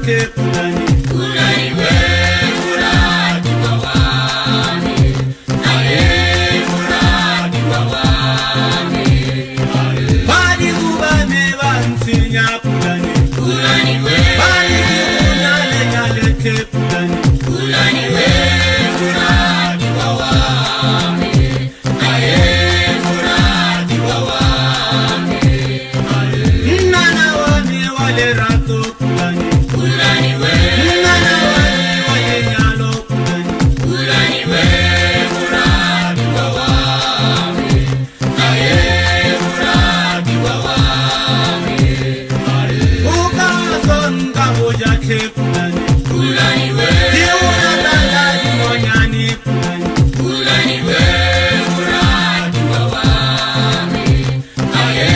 ke pulani pulani we muradi wawani aye muradi wawani badi kubane bansinya pulani pulani we badi kunale nyale ke pulani pulani we muradi wawani aye muradi wawani nana wani wale rato pulani pulani we nana wani wale nyalo pulani pulani we muradi wawani aye muradi wawani uka songa hoja ke pulani pulani we diuna dalali monyani pulani pulani we muradi wawani aye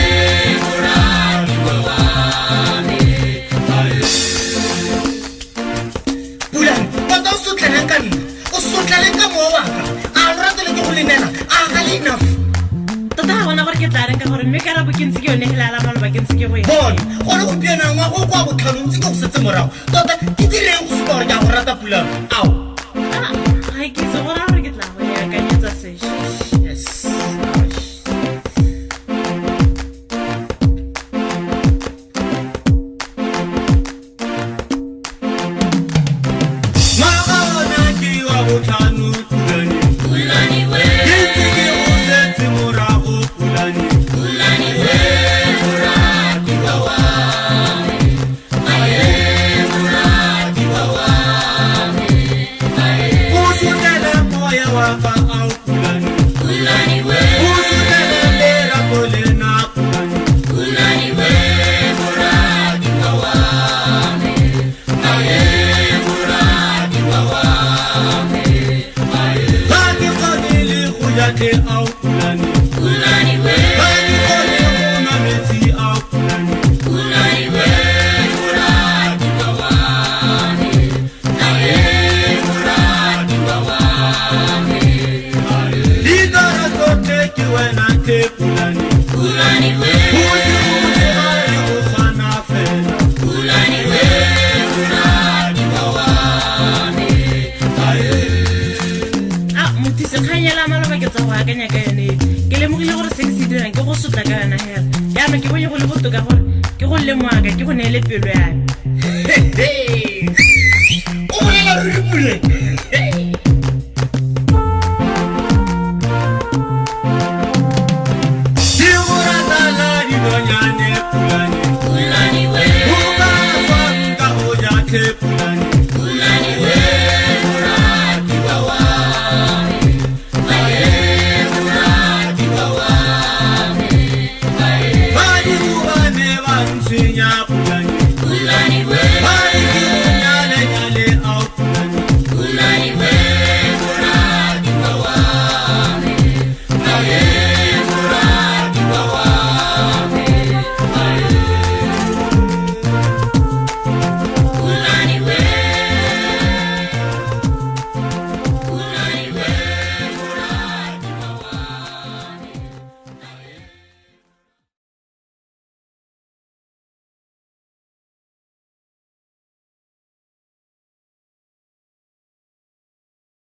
muradi wawani aye pulani bata usutlalenka moaka a ratele ke go lenela a ga le enough tota ga bona gore ke tla renka gore mme kara bokentse ke yone hela la maloba kentse ke go e bona gone gompieno ngwa go kwa botlhanontse ke go setse morago tota ke direng go supa gore ke a go rata pulani ao ga ke itse gore gore ke tla go akanyetsa sešo yes magona ke wa botlhano pulani pulani we kentse ke go setse morago pulani pulani we muradi wawani aye muradi wawani o sutela moya wa ka au pulani pulani we o sutela lera kolena pulani pulani we muradi wawani aye muradi wawani ga ke kgonele go ja ke au pulani pulani we ga ke kgone go nwa metsi au pulani pulani we muradi wawani aye muradi wawani dikara tsotlhe ke wena ke pulani pulani we botse botse ga re go tshwana fela pulani we muradi wawani a mothise kganyela maloba ke tsa go akanya ka yone ke lemogile gore se ke se dirang ke go sotla ka yona hela jaanong ke bone go le botoka gore ke go lemoaka ke go neele pelo yame o bolela ruri pule di go ratala dinonyane pulani pulani we o ka tswang ka go ja ke pulani